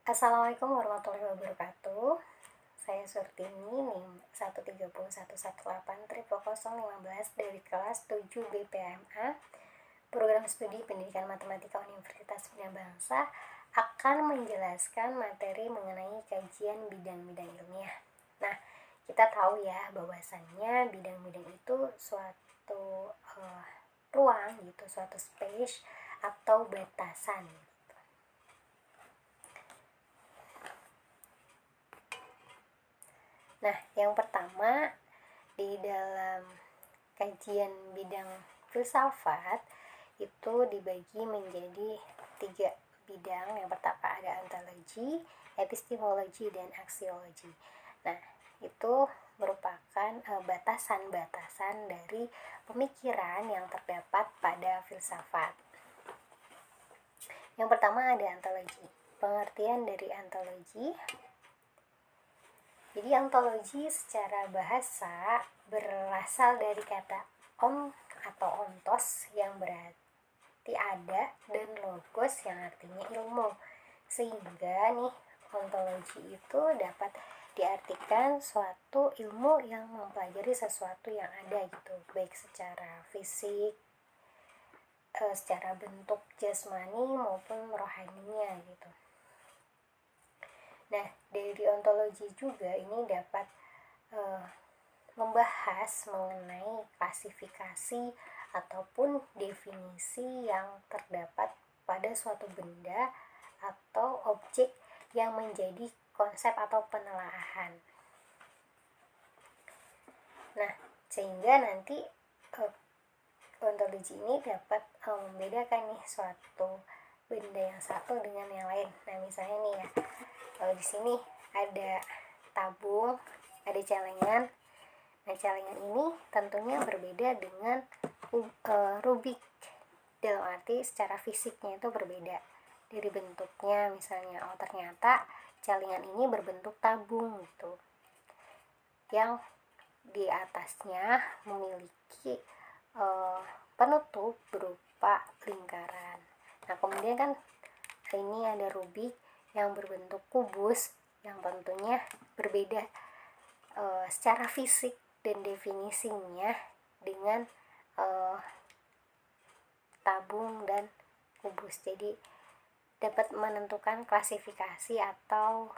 Assalamualaikum warahmatullahi wabarakatuh. Saya Surtini, NIM 131180015 dari kelas 7 BPMA, Program Studi Pendidikan Matematika Universitas Bina Bangsa, akan menjelaskan materi mengenai kajian bidang-bidang ilmiah. Nah, kita tahu ya bahwasannya bidang-bidang itu suatu ruang gitu, suatu space atau batasan. Nah, yang pertama di dalam kajian bidang filsafat itu dibagi menjadi 3 bidang. Yang pertama ada ontologi, epistemologi, dan aksiologi. Nah, itu merupakan batasan-batasan dari pemikiran yang terdapat pada filsafat. Yang pertama ada ontologi. Pengertian dari ontologi. Jadi ontologi secara bahasa berasal dari kata om atau ontos yang berarti ada dan logos yang artinya ilmu. Sehingga nih ontologi itu dapat diartikan suatu ilmu yang mempelajari sesuatu yang ada gitu, baik secara fisik, secara bentuk jasmani maupun rohaninya gitu. Nah, dari ontologi juga ini dapat membahas mengenai klasifikasi ataupun definisi yang terdapat pada suatu benda atau objek yang menjadi konsep atau penelaahan. Nah, sehingga nanti ontologi ini dapat membedakan nih suatu benda yang satu dengan yang lain. Nah, misalnya nih ya, di sini ada tabung, ada celengan. Nah, celengan ini tentunya berbeda dengan Rubik. Dalam arti secara fisiknya itu berbeda. Dari bentuknya misalnya, ternyata celengan ini berbentuk tabung gitu. Yang di atasnya memiliki penutup berupa lingkaran. Nah, kemudian kan ini ada Rubik yang berbentuk kubus yang tentunya berbeda secara fisik dan definisinya dengan tabung dan kubus. Jadi dapat menentukan klasifikasi atau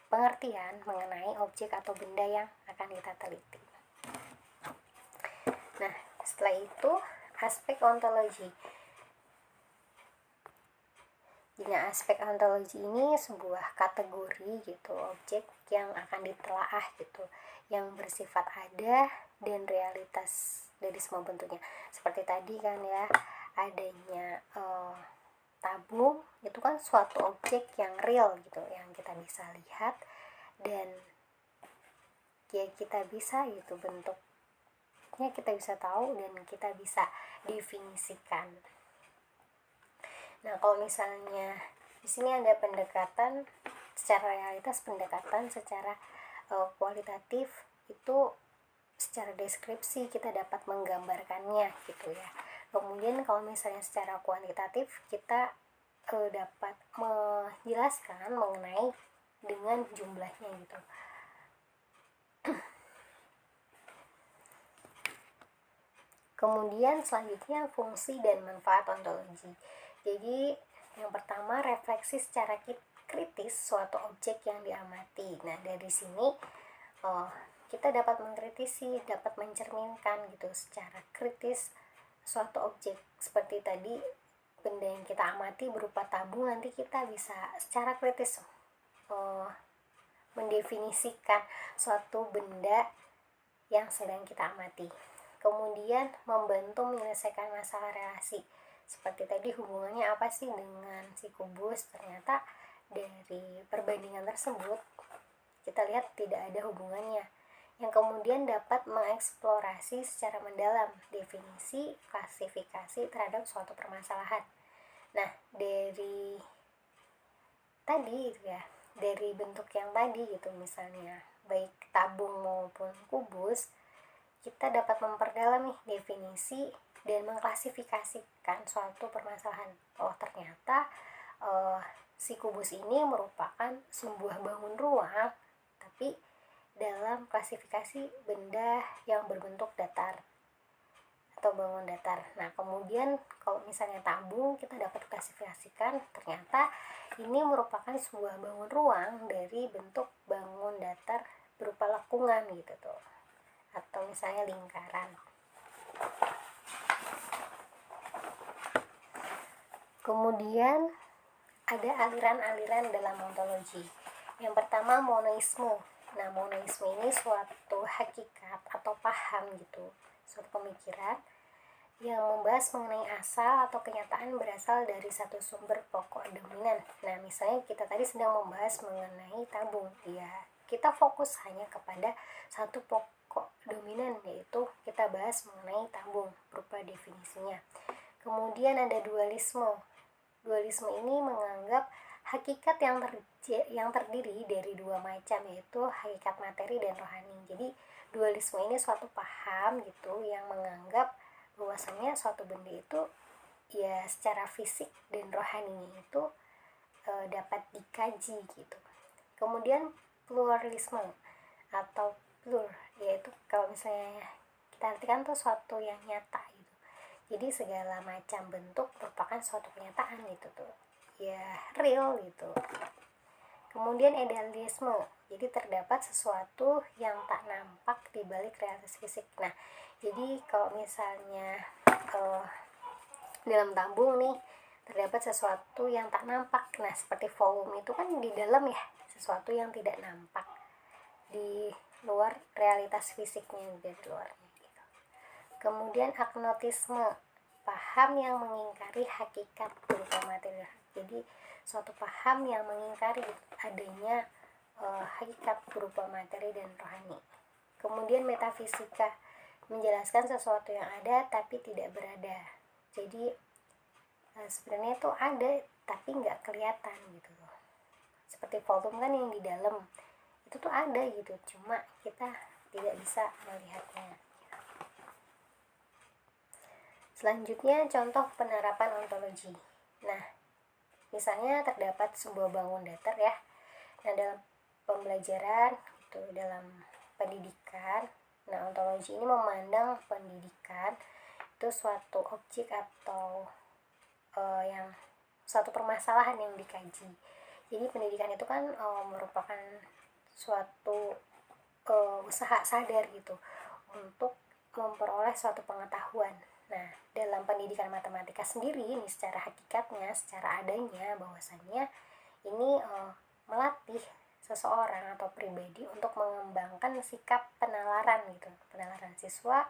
pengertian mengenai objek atau benda yang akan kita teliti. Nah, setelah itu aspek ontologi. Nah, aspek ontologi ini sebuah kategori gitu, objek yang akan ditelaah gitu, yang bersifat ada dan realitas dari semua bentuknya. Seperti tadi kan ya, adanya tabung itu kan suatu objek yang real gitu, yang kita bisa lihat dan ya kita bisa gitu, bentuknya kita bisa tahu dan kita bisa definisikan. Nah, kalau misalnya di sini ada pendekatan secara realitas, pendekatan secara kualitatif, itu secara deskripsi kita dapat menggambarkannya gitu ya. Kemudian kalau misalnya secara kuantitatif kita dapat menjelaskan mengenai dengan jumlahnya gitu. Kemudian selanjutnya fungsi dan manfaat ontologi. Jadi yang pertama refleksi secara kritis suatu objek yang diamati. Nah, dari sini kita dapat mengkritisi, dapat mencerminkan gitu secara kritis suatu objek. Seperti tadi benda yang kita amati berupa tabung, nanti kita bisa secara kritis mendefinisikan suatu benda yang sedang kita amati. Kemudian membantu menyelesaikan masalah relasi. Seperti tadi hubungannya apa sih dengan si kubus, ternyata dari perbandingan tersebut kita lihat tidak ada hubungannya. Yang kemudian dapat mengeksplorasi secara mendalam definisi, klasifikasi terhadap suatu permasalahan. Nah, dari tadi ya, dari bentuk yang tadi gitu, misalnya baik tabung maupun kubus, kita dapat memperdalam nih definisi dan mengklasifikasikan suatu permasalahan. Oh, ternyata si kubus ini merupakan sebuah bangun ruang, tapi dalam klasifikasi benda yang berbentuk datar atau bangun datar. Nah, kemudian kalau misalnya tabung, kita dapat klasifikasikan ternyata ini merupakan sebuah bangun ruang dari bentuk bangun datar berupa lekungan gitu tuh, atau misalnya lingkaran. Kemudian ada aliran-aliran dalam ontologi. Yang pertama, monoisme. Nah, monoisme ini suatu hakikat atau paham gitu, suatu pemikiran yang membahas mengenai asal atau kenyataan berasal dari satu sumber pokok dominan. Nah, misalnya kita tadi sedang membahas mengenai tabung, ya kita fokus hanya kepada satu pokok dominan, yaitu kita bahas mengenai tabung berupa definisinya. Kemudian ada dualisme. Dualisme ini menganggap hakikat yang terdiri dari dua macam, yaitu hakikat materi dan rohani. Jadi dualisme ini suatu paham gitu yang menganggap bahwasanya suatu benda itu ya secara fisik dan rohaninya itu dapat dikaji gitu. Kemudian pluralisme atau plur, yaitu kalau misalnya kita artikan tuh suatu yang nyata gitu. Jadi segala macam bentuk merupakan suatu kenyataan gitu tuh, ya real gitu. Kemudian idealisme, jadi terdapat sesuatu yang tak nampak di balik realitas fisik. Nah, jadi kalau misalnya dalam tabung nih terdapat sesuatu yang tak nampak. Nah, seperti volume itu kan di dalam ya, sesuatu yang tidak nampak di luar realitas fisiknya, dari luarnya gitu. Kemudian agnotisme, paham yang mengingkari hakikat berupa materi. Jadi suatu paham yang mengingkari adanya hakikat berupa materi dan rohani. Kemudian metafisika, menjelaskan sesuatu yang ada tapi tidak berada. Jadi sebenarnya itu ada tapi nggak kelihatan gitu loh. Seperti volume kan yang di dalam itu tuh ada gitu, cuma kita tidak bisa melihatnya. Selanjutnya contoh penerapan ontologi. Nah, misalnya terdapat sebuah bangun datar ya. Nah, dalam pembelajaran itu, dalam pendidikan, nah ontologi ini memandang pendidikan itu suatu objek atau yang suatu permasalahan yang dikaji. Jadi pendidikan itu kan merupakan suatu usaha sadar gitu untuk memperoleh suatu pengetahuan. Nah, dalam pendidikan matematika sendiri ini secara hakikatnya, secara adanya, bahwasannya ini melatih seseorang atau pribadi untuk mengembangkan sikap penalaran gitu, penalaran siswa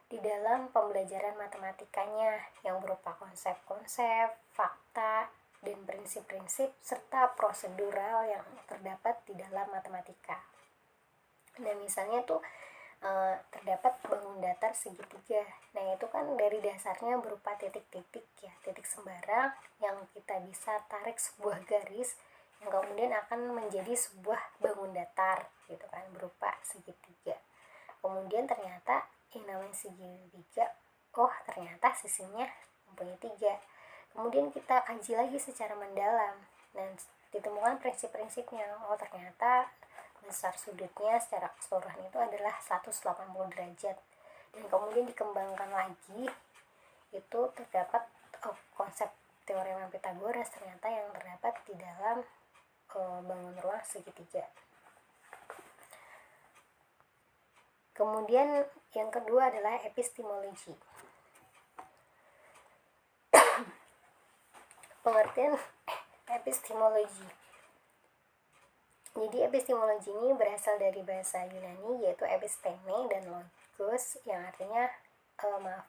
di dalam pembelajaran matematikanya yang berupa konsep-konsep, fakta, dan prinsip-prinsip serta prosedural yang terdapat di dalam matematika. Dan misalnya tuh terdapat bangun datar segitiga. Nah, itu kan dari dasarnya berupa titik-titik ya, titik sembarang yang kita bisa tarik sebuah garis yang kemudian akan menjadi sebuah bangun datar gitu kan, berupa segitiga. Kemudian ternyata yang namanya segitiga, oh ternyata sisinya mempunyai 3. Kemudian kita kaji lagi secara mendalam dan ditemukan prinsip-prinsipnya. Oh ternyata besar sudutnya secara keseluruhan itu adalah 180 derajat. Dan kemudian dikembangkan lagi, itu terdapat konsep teorema Pythagoras ternyata yang terdapat di dalam bangun ruang segitiga. Kemudian yang kedua adalah epistemologi. Pengertian epistemologi. Jadi epistemologi ini berasal dari bahasa Yunani yaitu episteme dan logos yang artinya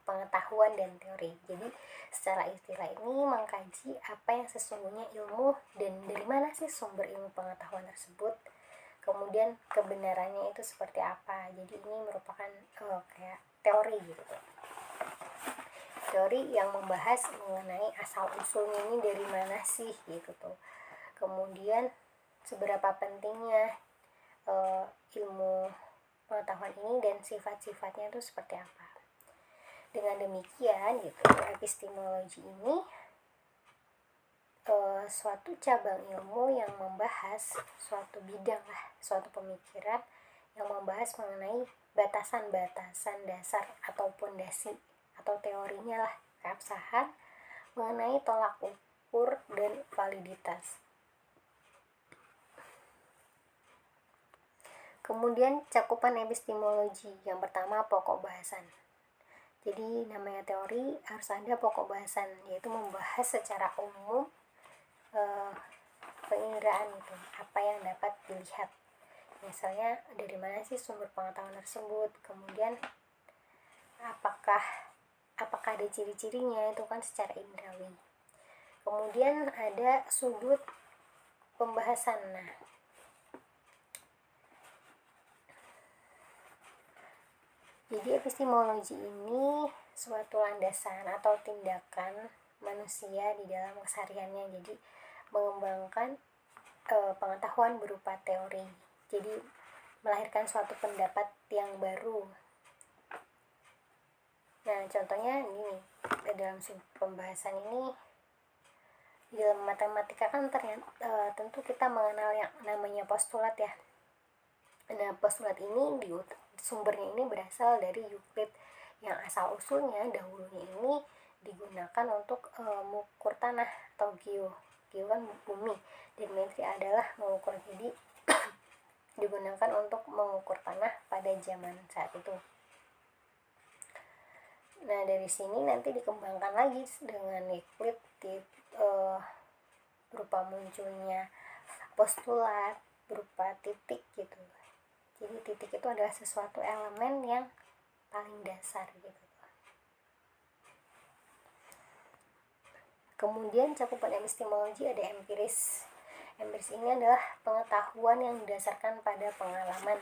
pengetahuan dan teori. Jadi secara istilah ini mengkaji apa yang sesungguhnya ilmu dan dari mana sih sumber ilmu pengetahuan tersebut. Kemudian kebenarannya itu seperti apa. Jadi ini merupakan kayak teori gitu. Teori yang membahas mengenai asal usulnya ini dari mana sih gitu tuh. Kemudian seberapa pentingnya ilmu pengetahuan ini dan sifat-sifatnya itu seperti apa. Dengan demikian gitu, epistemologi ini suatu cabang ilmu yang membahas suatu bidang lah, suatu pemikiran yang membahas mengenai batasan-batasan dasar atau pondasi atau teorinya lah, keabsahan mengenai tolak ukur dan validitas. Kemudian cakupan epistemologi, yang pertama pokok bahasan. Jadi namanya teori harus ada pokok bahasan, yaitu membahas secara umum pengiraan itu, apa yang dapat dilihat. Misalnya dari mana sih sumber pengetahuan tersebut, kemudian apakah ada ciri-cirinya, itu kan secara indrawi. Kemudian ada sudut pembahasan. Nah, jadi epistemologi ini suatu landasan atau tindakan manusia di dalam kesehariannya. Jadi mengembangkan pengetahuan berupa teori. Jadi melahirkan suatu pendapat yang baru. Nah, contohnya ini dalam pembahasan ini, di dalam matematika kan tentu kita mengenal yang namanya postulat ya. Nah, postulat ini sumbernya ini berasal dari Euclid, yang asal usulnya dahulunya ini digunakan untuk mengukur tanah atau geo kan bumi, dan metri adalah mengukur. Jadi digunakan untuk mengukur tanah pada zaman saat itu. Nah, dari sini nanti dikembangkan lagi dengan Euclid berupa munculnya postulat berupa titik gitu. Jadi titik itu adalah sesuatu elemen yang paling dasar gitu. Kemudian cakupan epistemologi ada empiris. Empiris ini adalah pengetahuan yang didasarkan pada pengalaman.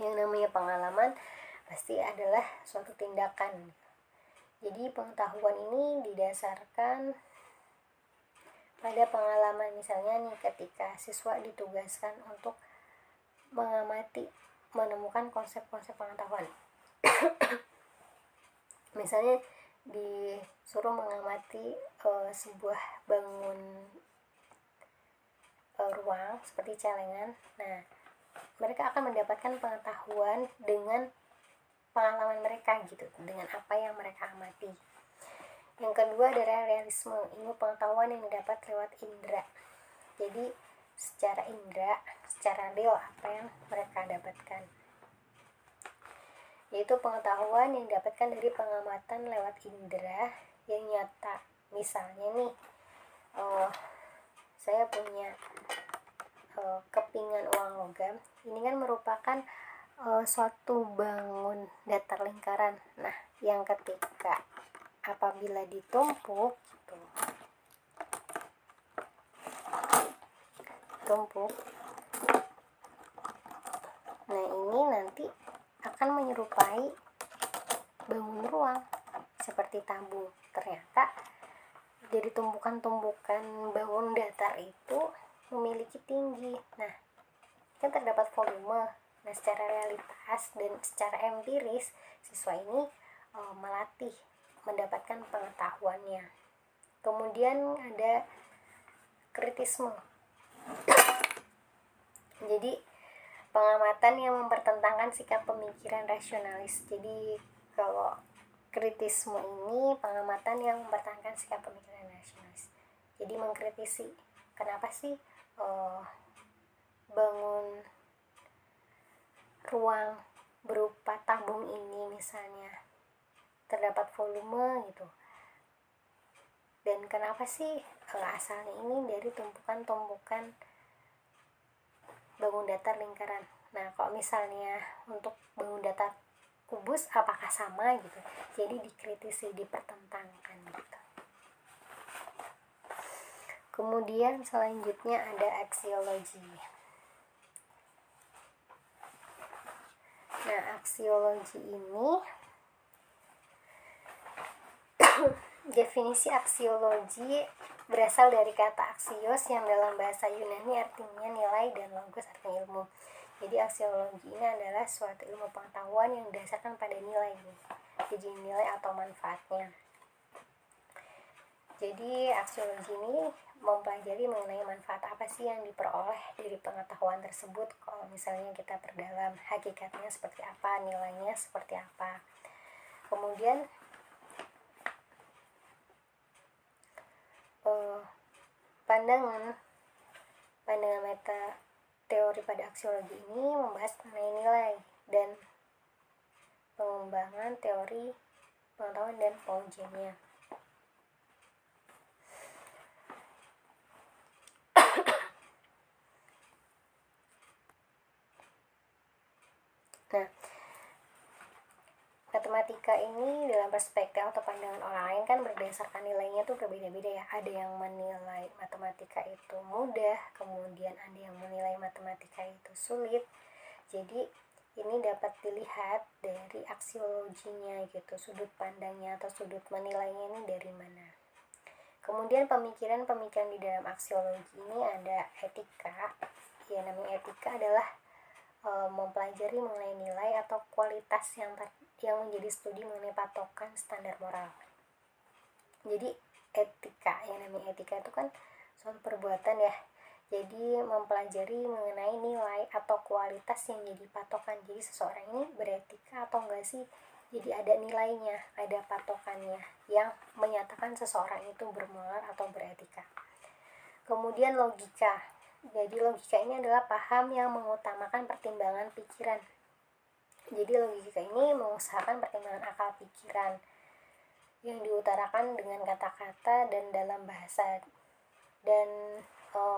Yang namanya pengalaman pasti adalah suatu tindakan. Jadi pengetahuan ini didasarkan pada pengalaman. Misalnya nih, ketika siswa ditugaskan untuk mengamati, menemukan konsep-konsep pengetahuan. Misalnya disuruh mengamati sebuah bangun ruang seperti celengan. Nah, mereka akan mendapatkan pengetahuan dengan pengalaman mereka gitu, dengan apa yang mereka amati. Yang kedua adalah realisme, ilmu pengetahuan yang didapat lewat indera. Jadi secara indera, secara real apa yang mereka dapatkan, yaitu pengetahuan yang didapatkan dari pengamatan lewat indera yang nyata. Misalnya nih, saya punya kepingan uang logam. Ini kan merupakan suatu bangun datar lingkaran. Nah, yang ketika apabila ditumpuk gitu, nah ini nanti akan menyerupai bangun ruang seperti tabung. Ternyata dari tumpukan-tumpukan bangun datar itu memiliki tinggi. Nah, kan terdapat volume. Nah, secara realitas dan secara empiris, siswa ini melatih mendapatkan pengetahuannya. Kemudian ada kritisme. Jadi pengamatan yang mempertentangkan sikap pemikiran rasionalis. Jadi kalau kritisme ini pengamatan yang mempertahankan sikap pemikiran rasionalis. Jadi mengkritisi, kenapa sih bangun ruang berupa tabung ini misalnya terdapat volume gitu, dan kenapa sih asalnya ini dari tumpukan-tumpukan bangun datar lingkaran. Nah, kalau misalnya untuk bangun datar kubus apakah sama gitu, jadi dikritisi, dipertentangkan gitu. Kemudian selanjutnya ada aksiologi. Nah, aksiologi ini definisi aksiologi berasal dari kata aksios yang dalam bahasa Yunani artinya nilai dan logos artinya ilmu. Jadi aksiologi ini adalah suatu ilmu pengetahuan yang didasarkan pada nilai. Jadi nilai atau manfaatnya. Jadi aksiologi ini mempelajari mengenai manfaat apa sih yang diperoleh dari pengetahuan tersebut. Kalau misalnya kita perdalam hakikatnya seperti apa, nilainya seperti apa. Kemudian pandangan meta teori pada aksiologi ini membahas mengenai nilai dan pengembangan teori pengetahuan dan pengujiannya. Nah, matematika ini dalam perspektif atau pandangan orang lain kan berdasarkan nilainya tuh berbeda-beda ya. Ada yang menilai matematika itu mudah, kemudian ada yang menilai matematika itu sulit. Jadi ini dapat dilihat dari aksiologinya gitu, sudut pandangnya atau sudut menilainya ini dari mana. Kemudian pemikiran-pemikiran di dalam aksiologi ini ada etika. Ya, namanya etika adalah mempelajari mengenai nilai atau kualitas yang menjadi studi mengenai patokan standar moral. Jadi etika, yang namanya etika itu kan suatu perbuatan ya. Jadi mempelajari mengenai nilai atau kualitas yang jadi patokan. Jadi seseorang ini beretika atau enggak sih? Jadi ada nilainya, ada patokannya yang menyatakan seseorang itu bermoral atau beretika. Kemudian logika. Jadi logika ini adalah paham yang mengutamakan pertimbangan pikiran. Jadi logika ini mengusahakan pertimbangan akal pikiran yang diutarakan dengan kata-kata dan dalam bahasa dan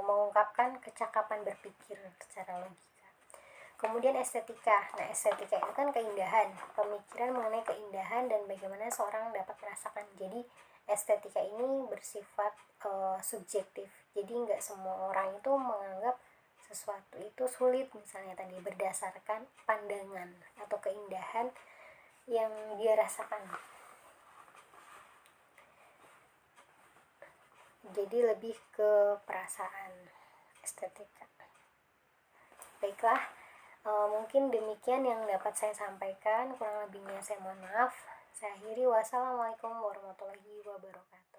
mengungkapkan kecakapan berpikir secara logika. Kemudian estetika. Nah, estetika itu kan keindahan, pemikiran mengenai keindahan dan bagaimana seorang dapat merasakan. Jadi estetika ini bersifat subjektif. Jadi nggak semua orang itu menganggap sesuatu itu sulit, misalnya tadi berdasarkan pandangan atau keindahan yang dia rasakan. Jadi lebih ke perasaan estetika. Baiklah, mungkin demikian yang dapat saya sampaikan. Kurang lebihnya saya mohon maaf. Saya akhiri. Wassalamualaikum warahmatullahi wabarakatuh.